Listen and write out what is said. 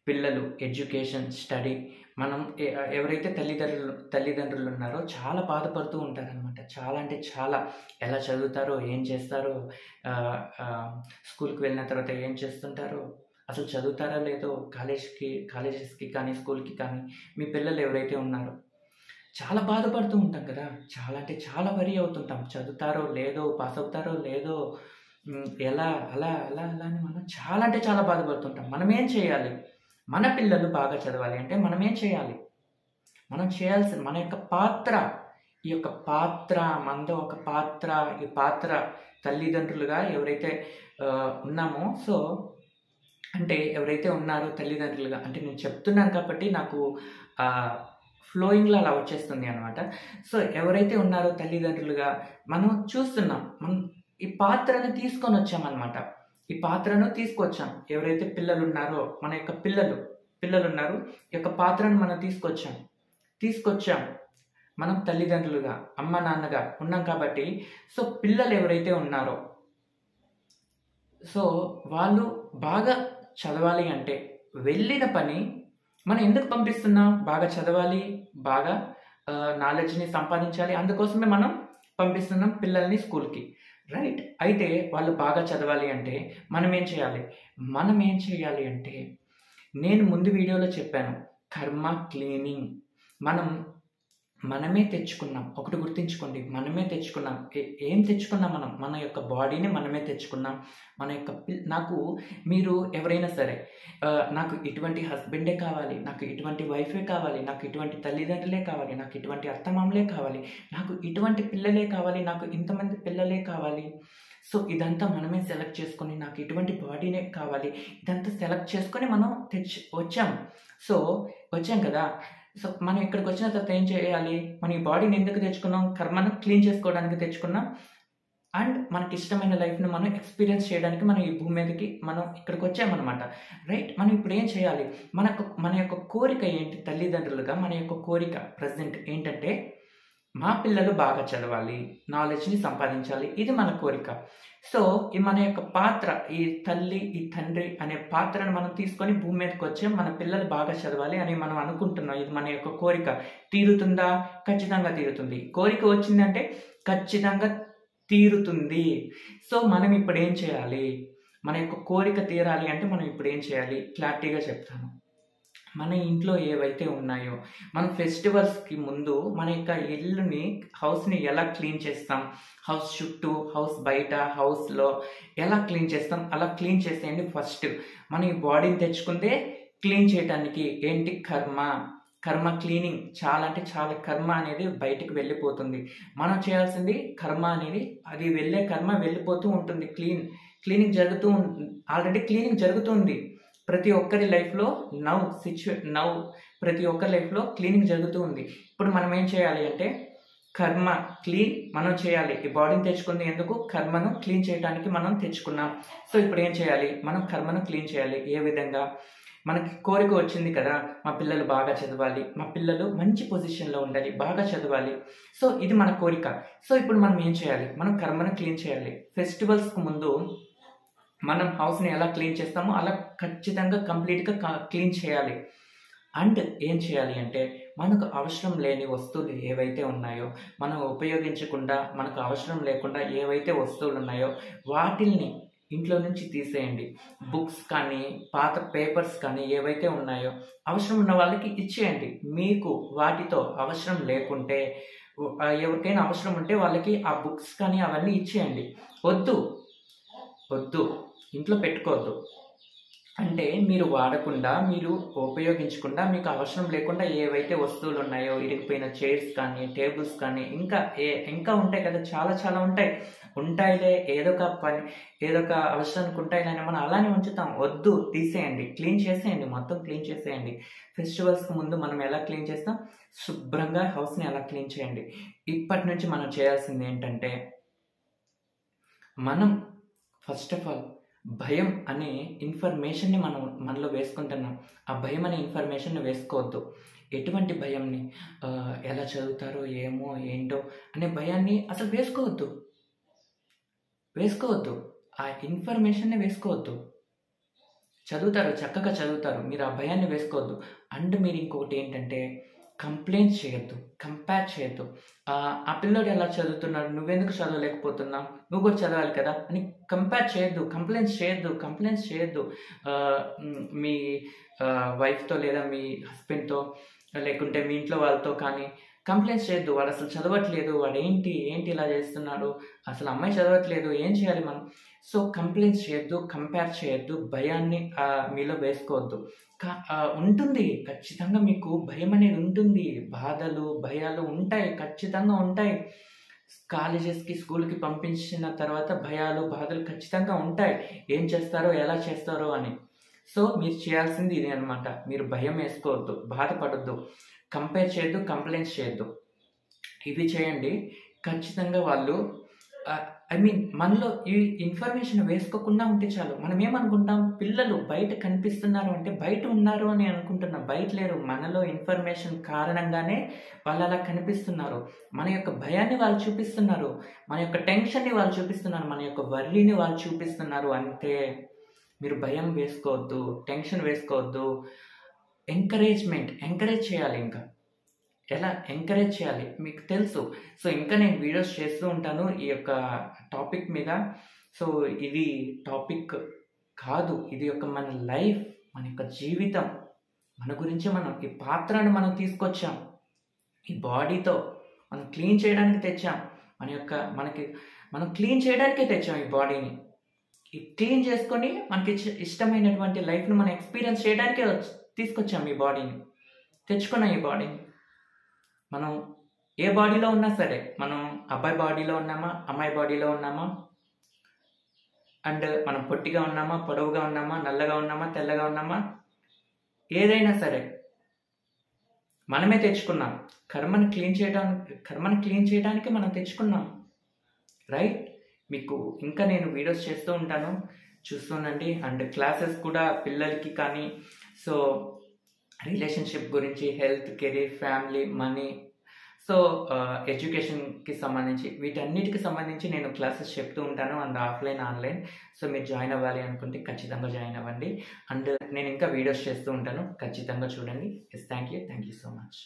పిల్లలు, education, study మనం ఎవరైతే తల్లిదండ్రులు ఉన్నారో చాలా బాధపడుతూ ఉంటారనమాట. చాలా అంటే చాలా. ఎలా చదువుతారో, ఏం చేస్తారో, ఆహ్, ఆహ్, స్కూల్‌కి వెళ్ళిన తర్వాత ఏం చేస్తుంటారో, అసలు చదువుతారో లేదో, కాలేజెస్‌కి కానీ, స్కూల్‌కి కానీ మీ పిల్లలు ఎవరైతే ఉన్నారో చాలా బాధపడుతూ ఉంటాం కదా! చాలా అంటే చాలా వరీ అవుతుంటాం. చదువుతారో లేదో, పాస్ అవుతారో లేదో, ఎలా అలా, అలా, అలా అని మనం చాలా అంటే చాలా బాధపడుతుంటాం. మనమేం చేయాలి? మన పిల్లలు బాగా చదవాలి అంటే మనమేం చేయాలి? మనం చేయాల్సిన మన యొక్క పాత్ర, ఈ యొక్క పాత్ర మనదో ఒక పాత్ర, ఈ పాత్ర తల్లిదండ్రులుగా ఎవరైతే ఉన్నామో అంటే ఎవరైతే ఉన్నారో తల్లిదండ్రులుగా అంటే నేను చెప్తున్నాను కాబట్టి నాకు ఆహ్, ఫ్లోయింగ్‌లో అలా వచ్చేస్తుంది అనమాట. సో, ఎవరైతే ఉన్నారో తల్లిదండ్రులుగా మనం చూస్తున్నాం. మనం ఈ పాత్రను తీసుకొనొచ్చామనమాట. ఈ పాత్రను తీసుకొచ్చాం. ఎవరైతే పిల్లలున్నారో మన యొక్క పిల్లలున్నారు. ఈ యొక్క పాత్రను మనం తీసుకొచ్చాం. మనం తల్లిదండ్రులుగా, అమ్మ, నాన్నగా ఉన్నాం కాబట్టి పిల్లలు ఎవరైతే ఉన్నారో వాళ్ళు బాగా చదవాలి అంటే వెళ్ళిన పని మనం ఎందుకు పంపిస్తున్నాం? బాగా చదవాలి, బాగా నాలెడ్జ్‌ని సంపాదించాలి. అందుకోసమే మనం పంపిస్తున్నాం పిల్లల్ని స్కూల్‌కి. రైట్. అయితే వాళ్ళు బాగా చదవాలి అంటే మనమేం చేయాలి అంటే నేను ముందు వీడియోలో చెప్పాను. కర్మ క్లీనింగ్. మనమే తెచ్చుకున్నాం. ఒకటి గుర్తుంచుకోండి. మనమే తెచ్చుకున్నాం. ఏం తెచ్చుకున్నాం మనం? మన యొక్క బాడీని మనమే తెచ్చుకున్నాం. మన యొక్క నాకు మీరు ఎవరైనా సరే నాకు ఇటువంటి హస్బెండే కావాలి, నాకు ఇటువంటి వైఫే కావాలి, నాకు ఇటువంటి తల్లిదండ్రులే కావాలి, నాకు ఇటువంటి అత్తమామలే కావాలి, నాకు ఇటువంటి పిల్లలే కావాలి, నాకు ఇంతమంది పిల్లలే కావాలి. ఇదంతా మనమే సెలెక్ట్ చేసుకొని నాకు ఇటువంటి బాడీనే కావాలి. ఇదంతా సెలెక్ట్ చేసుకొని మనం వచ్చాం. వచ్చాం కదా! మనం ఇక్కడికొచ్చిన తర్వాత ఏం చేయాలి? మనం ఈ బాడీని ఎందుకు తెచ్చుకున్నాం? కర్మను క్లీన్ చేసుకోవడానికి తెచ్చుకున్నాం. అండ్ మనకిష్టమైన లైఫ్‌ని మనం ఎక్స్‌పీరియన్స్ చేయడానికి మనం ఈ భూమి మీదకి మనం ఇక్కడికొచ్చామనమాట. రైట్. మనం ఇప్పుడు ఏం చేయాలి? మన యొక్క కోరిక ఏంటి? తల్లిదండ్రులుగా మన యొక్క కోరిక ప్రెజెంట్ ఏంటంటే మా పిల్లలు బాగా చదవాలి, నాలెడ్జ్‌ని సంపాదించాలి. ఇది మన కోరిక. ఈ మన యొక్క పాత్ర, ఈ తల్లి, ఈ తండ్రి అనే పాత్రను మనం తీసుకొని భూమి మీదకొచ్చాం. మన పిల్లలు బాగా చదవాలి అని మనం అనుకుంటున్నాం. ఇది మన యొక్క కోరిక. తీరుతుందా? ఖచ్చితంగా తీరుతుంది. కోరిక వచ్చిందంటే ఖచ్చితంగా తీరుతుంది. మనం ఇప్పుడేం చేయాలి? మన యొక్క కోరిక తీరాలి అంటే మనం ఇప్పుడేం చేయాలి? క్లారిటీగా చెప్తాను. మన ఇంట్లో ఏవైతే ఉన్నాయో మనం ఫెస్టివల్స్‌కి ముందు మన యొక్క హౌస్‌ని ఎలా క్లీన్ చేస్తాం? హౌస్ చుట్టూ, హౌస్ బయట, హౌస్‌లో ఎలా క్లీన్ చేస్తాం? అలా క్లీన్ చేసేయండి ఫస్ట్. మనం ఈ బాడీని తెచ్చుకుందే క్లీన్ చేయటానికి. ఏంటి? కర్మ క్లీనింగ్. చాలా అంటే చాలా కర్మ అనేది బయటికి వెళ్ళిపోతుంది. మనం చేయాల్సింది కర్మ అనేది అది వెళ్ళే కర్మ వెళ్ళిపోతూ ఉంటుంది. క్లీనింగ్ ఆల్రెడీ క్లీనింగ్ జరుగుతుంది. ప్రతి ఒక్కరి లైఫ్‌లో నౌ ప్రతి ఒక్కరి లైఫ్‌లో క్లీనింగ్ జరుగుతూ ఉంది. ఇప్పుడు మనం ఏం చేయాలి అంటే కర్మ క్లీన్ మనం చేయాలి. ఈ బాడీని తెచ్చుకుంది ఎందుకు? కర్మను క్లీన్ చేయడానికి మనం తెచ్చుకున్నాం. ఇప్పుడు ఏం చేయాలి? మనం కర్మను క్లీన్ చేయాలి. ఏ విధంగా? మనకి కోరిక వచ్చింది కదా! మా పిల్లలు బాగా చదవాలి, మా పిల్లలు మంచి పొజిషన్‌లో ఉండాలి, బాగా చదవాలి. ఇది మన కోరిక. ఇప్పుడు మనం ఏం చేయాలి? మనం కర్మను క్లీన్ చేయాలి. ఫెస్టివల్స్‌కి ముందు మనం హౌస్‌ని ఎలా క్లీన్ చేస్తామో అలా ఖచ్చితంగా కంప్లీట్‌గా క్లీన్ చేయాలి. అండ్ ఏం చేయాలి అంటే మనకు అవసరం లేని వస్తువులు ఏవైతే ఉన్నాయో, మనం ఉపయోగించకుండా, మనకు అవసరం లేకుండా ఏవైతే వస్తువులు ఉన్నాయో వాటిల్ని ఇంట్లో నుంచి తీసేయండి. బుక్స్ కానీ, పాత పేపర్స్ కానీ ఏవైతే ఉన్నాయో అవసరం ఉన్న వాళ్ళకి ఇచ్చేయండి. మీకు వాటితో అవసరం లేకుంటే ఎవరికైనా అవసరం ఉంటే వాళ్ళకి ఆ బుక్స్ కానీ అవన్నీ ఇచ్చేయండి. వద్దు ఇంట్లో పెట్టుకోవద్దు. అంటే మీరు వాడకుండా, మీరు ఉపయోగించకుండా, మీకు అవసరం లేకుండా ఏవైతే వస్తువులు ఉన్నాయో, ఇరిగిపోయిన చైర్స్ కానీ, టేబుల్స్ కానీ, ఇంకా ఉంటాయి కదా! చాలా ఉంటాయి. ఉంటాయిలే ఏదో ఒక అవసరానికి ఉంటాయిలే అని మనం అలానే ఉంచుతాం. వద్దు, తీసేయండి. క్లీన్ చేసేయండి. మొత్తం క్లీన్ చేసేయండి. ఫెస్టివల్స్‌కి ముందు మనం ఎలా క్లీన్ చేస్తాం? శుభ్రంగా హౌస్‌ని అలా క్లీన్ చేయండి. ఇప్పటి నుంచి మనం చేయాల్సింది ఏంటంటే మనం ఫస్ట్ ఆఫ్ ఆల్ భయం అనే ఇన్ఫర్మేషన్‌ని మనలో వేసుకుంటున్నాం. ఆ భయం అనే ఇన్ఫర్మేషన్‌ని వేసుకోవద్దు. ఎటువంటి భయంని? ఎలా చదువుతారో ఏమో, ఏంటో అనే భయాన్ని అసలు వేసుకోవద్దు. ఆ ఇన్ఫర్మేషన్‌ని వేసుకోవద్దు. చదువుతారు, చక్కగా చదువుతారు. మీరు ఆ భయాన్ని వేసుకోవద్దు. అండ్ మీరు ఇంకొకటి ఏంటంటే కంప్లెయింట్ చేయొద్దు, కంపేర్ చేయొద్దు. ఆ పిల్లోడు ఎలా చదువుతున్నాడు, నువ్వెందుకు చదవలేకపోతున్నావు, నువ్వు కూడా చదవాలి కదా అని కంపేర్ చేయొద్దు, కంప్లైంట్స్ చేయొద్దు. మీ వైఫ్తో లేదా మీ హస్బెండ్తో లేకుంటే మీ ఇంట్లో వాళ్ళతో కానీ కంప్లైంట్స్ చేయొద్దు. వాడు అసలు చదవట్లేదు, వాడు ఏంటి ఇలా చేస్తున్నాడు, అసలు అమ్మాయి చదవట్లేదు, ఏం చేయాలి మనం. సో కంప్లైంట్స్ చేయొద్దు, కంపేర్ చేయొద్దు, భయాన్ని మీలో వేసుకోవద్దు. ఉంటుంది ఖచ్చితంగా, మీకు భయం అనేది ఉంటుంది, బాధలు భయాలు ఉంటాయి, ఖచ్చితంగా ఉంటాయి. కాలేజెస్కి స్కూల్కి పంపించిన తర్వాత భయాలు బాధలు ఖచ్చితంగా ఉంటాయి, ఏం చేస్తారో ఎలా చేస్తారో అని. సో మీరు చేయాల్సింది ఇది అనమాట. మీరు భయం వేసుకోవద్దు, బాధపడద్దు, కంపేర్ చేయొద్దు, కంప్లైంట్స్ చేయొద్దు. ఇవి చేయండి, ఖచ్చితంగా వాళ్ళు మనలో ఈ ఇన్ఫర్మేషన్ వేసుకోకుండా ఉంటే చాలు. మనం ఏమనుకుంటాం, పిల్లలు బయట కనిపిస్తున్నారు అంటే బయట ఉన్నారు అని అనుకుంటున్నాం, బయట లేరు. మనలో ఇన్ఫర్మేషన్ కారణంగానే వాళ్ళు అలా కనిపిస్తున్నారు. మన యొక్క భయాన్ని వాళ్ళు చూపిస్తున్నారు, మన యొక్క టెన్షన్ని వాళ్ళు చూపిస్తున్నారు, మన యొక్క వర్రీని వాళ్ళు చూపిస్తున్నారు. అంతే. మీరు భయం వేసుకోవద్దు, టెన్షన్ వేసుకోవద్దు. ఎంకరేజ్ చేయాలి. ఇంకా ఎలా ఎంకరేజ్ చేయాలి మీకు తెలుసు. సో ఇంకా నేను వీడియోస్ చేస్తూ ఉంటాను ఈ యొక్క టాపిక్ మీద. సో ఇది టాపిక్ కాదు, ఇది యొక్క మన లైఫ్, మన యొక్క జీవితం, మన గురించి మనం ఈ పాత్రను మనం తీసుకొచ్చాం, ఈ బాడీతో మనం క్లీన్ చేయడానికి తెచ్చాం. మనం క్లీన్ చేయడానికే తెచ్చాం ఈ బాడీని. ఈ క్లీన్ చేసుకొని మనకి ఇష్టమైనటువంటి లైఫ్ను మనం ఎక్స్పీరియన్స్ చేయడానికే తీసుకొచ్చాం ఈ బాడీని, తెచ్చుకున్నాం ఈ బాడీని. మనం ఏ బాడీలో ఉన్నా సరే, మనం అబ్బాయి బాడీలో ఉన్నామా, అమ్మాయి బాడీలో ఉన్నామా, అండ్ మనం పొట్టిగా ఉన్నామా, పొడవుగా ఉన్నామా, నల్లగా ఉన్నామా, తెల్లగా ఉన్నామా, ఏదైనా సరే మనమే తెచ్చుకున్నాం. కర్మను క్లీన్ చేయడానికి మనం తెచ్చుకున్నాం, రైట్. మీకు ఇంకా నేను వీడియోస్ చేస్తూ ఉంటాను, చూస్తుండండి. అండ్ క్లాసెస్ కూడా పిల్లలకి కానీ, సో రిలేషన్షిప్ గురించి, health, career, family, money, so ఎడ్యుకేషన్కి సంబంధించి, వీటన్నిటికి సంబంధించి నేను క్లాసెస్ చెప్తూ ఉంటాను, అండ్ ఆఫ్లైన్, ఆన్లైన్. సో మీరు జాయిన్ అవ్వాలి అనుకుంటే ఖచ్చితంగా జాయిన్ అవ్వండి. అండ్ నేను ఇంకా వీడియోస్ చేస్తూ ఉంటాను, ఖచ్చితంగా చూడండి. Thank you so much.